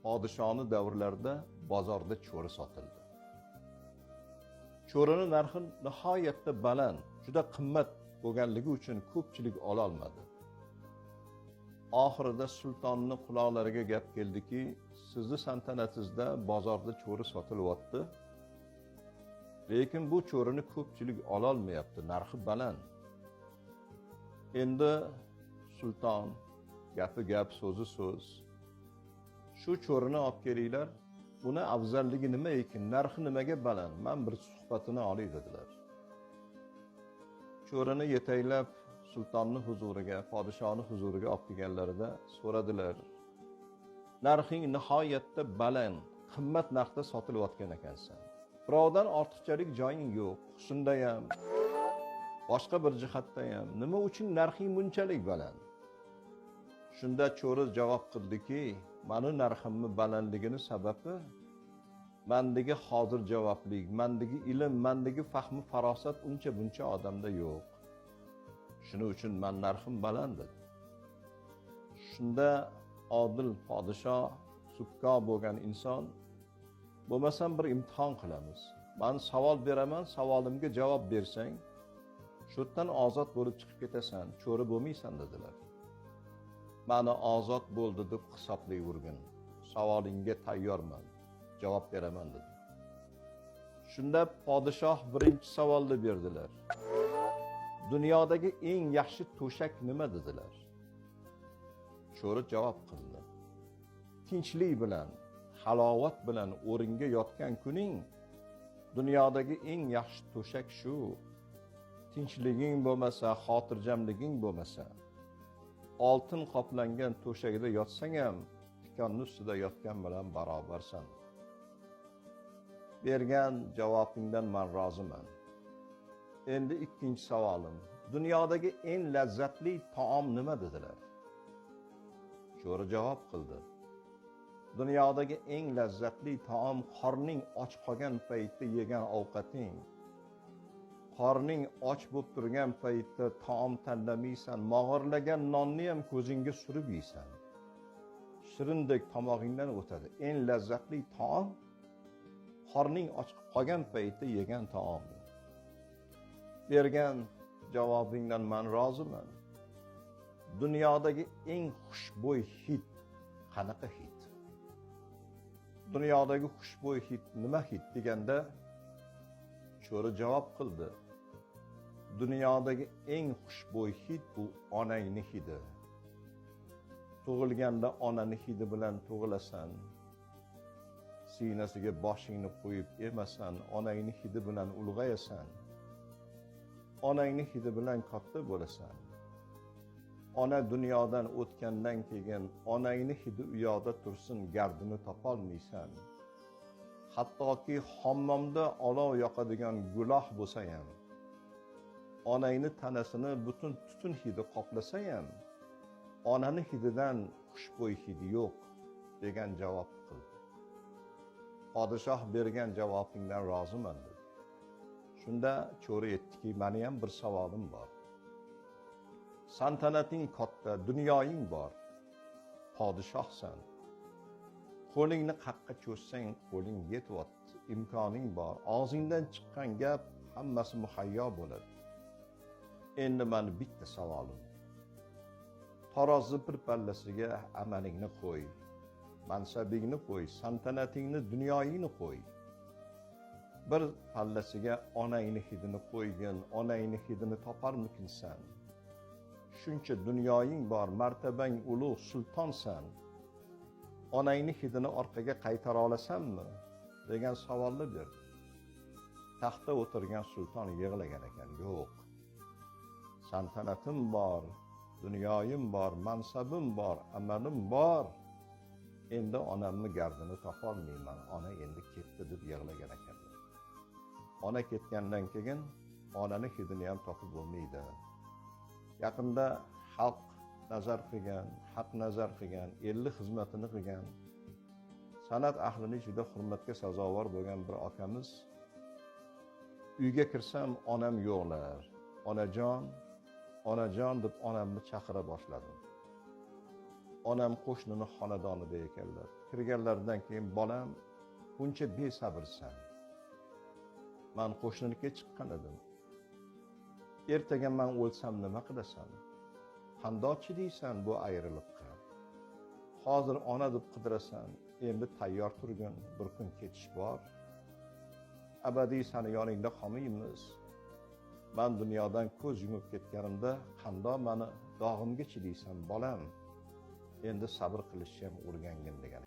podishoni davrlarida bozorda cho'ri sotildi. Cho'rini narxi nihoyatda baland, juda qimmat bo'lganligi uchun ko'pchilik ola olmadi. Oxirida sultonning quloqlariga gap keldiki, sizni saltanatizda bozorda cho'ri sotilyapti. Lekin bu cho'rini ko'pchilik ola olmayapti, narxi baland. Endi sulton gapi gap, so'zi so'z. Shu cho'rini olib kelinglar. Buni afzalligi nima ekan, narxi nimaga baland? Men bir suhbatini olay dedilar. Cho'rini yetaklab sultonning huzuriga, podshohning huzuriga olib kelganlarida so'radilar. Narxing nihoyatda baland, qimmat narxda sotilayotgan ekansan. Birovdan ortiqchalik joying yo'q, husnda ham, boshqa bir jihatda ham. Nima uchun narxing bunchalik baland? Shunda cho'ri javob qildiki, meni narximning balandligini sababi mendagi hozir javoblik, mendagi ilm, mendagi fahmi farosat uncha buncha odamda yo'q. Shuning uchun men narxim baland dedi. Shunda odil podshoh, sukko bo'lgan inson, bo'lmasam bir imtihon qilamiz. Men savol beraman, savolimga javob bersang, shu yerdan ozod bo'lib chiqib ketasan, cho'ri bo'lmaysan dedilar. Meni ozod bo'ldi deb hisoblayvergin. Savolingga tayyorman, javob beraman dedi. Shunda podshoh birinchi savolni berdilar. Dunyodagi eng yaxshi to'shak nima dedilar? Cho'ri javob qildi. Tinchlik bilan, halovat bilan o'ringa yotgan kuning dunyodagi eng yaxshi to'shak shu. Tinchliging bo'lmasa, xotirjamliging bo'lmasa, oltin qoplangan to'shakda yotsang ham tikonning ustida yotgan bilan barobarsan. Bergan javobingdan men roziman. Endi ikkinchi savolim. Dunyodagi eng lazzatli taom nima dedilar? Cho'ri javob qildi. Dunyodagi eng lazzatli taom qorning och qolgan paytda yegan ovqating. Qorning och bo'lib turgan paytda taom tanlamaysan, mog'orlagan nonni ham ko'zingga surib yeysan. Shirindek tomog'ingdan o'tadi. Eng lazzatli taom qorning och qolgan paytda yegan taom. Bergan javobingdan men roziman. Dunyodagi eng xushbo'y hid qanaqa hid? Dunyodagi xushbo'y hid nima hid deganda cho'ri javob qildi. Dunyodagi eng xushbo'y hid bu onangning hidi. Tug'ilganda onani hidi bilan tug'ilasan. Sinasiga boshingni qo'yib emasan, onangning hidi bilan ulg'ayasan. Onangning hidi bilan katta bo'lasan. Ona dunyodan o'tgandan keyin onangning hidi u yoqda tursin, gardini topolmaysan. Hattoki hammomda olov yoqadigan guloh bo'lsa ham, onangning tanasini butun tutun hidi qoplasa ham, onaning hididan xushbo'y hidi yo'q degan javob qildi. Podshoh bergan javobingdan roziman dedi. Shunda cho'ri aytdiki, meni ham bir savolim bor. Saltanating katta, dunyoying bor. Podshohsan. Qo'lingni qaqqa cho'zsang, qo'ling yetyapti, imkoning bor. Og'zingdan chiqqan gap hammasi muhayyo bo'ladi. Endi meni bitta savolim. Tarozi bir pallasiga amalingni qo'y, mansabingni qo'y, saltanatingni, dunyoyingni qo'y. Bir pallasiga onangni hidini qo'ygin, onangni hidini toparmikinsan? Shuncha dunyoying bor, martabang ulug', sultonsan. Onangni hidini orqaga qaytara olasanmi? Degan savolni berdi. Taxtda o'tirgan sulton yig'lagan ekan. Yo'q. Saltanatim bor, dunyoyim bor, mansabim bor, amalim bor. Endi onamni gardini topolmayman. Ona endi ketdi deb yig'lagan ekan. Ona ketgandan keyin onaning hidini ham topib bo'lmaydi. Yaqinda xalq nazar qilgan, haq nazar qilgan, 50 xizmatini qilgan, san'at ahlining juda hurmatga sazovor bo'lgan bir akamiz uyga kirsam onam yo'qlar. Onajon deb onamni chaqira boshladim. onam qo'shnini xonadonida ekanlar. Kirganlaridan keyin bolam buncha besabrsan. Men qo'shninikiga chiqqan edim. Ertaga men o'lsam nima qilasan? Qandoq chidaysan bu ayriliqqa? Hozir ona deb qidirasan, endi tayyor turgin, bir kun ketish bor. Abadiy seni yoningda qolmaymiz. Men dunyodan ko'z yumib ketganimda qandoq meni dog'imga chidaysan bolam? Endi sabr qilishni ham o'rgangin degan.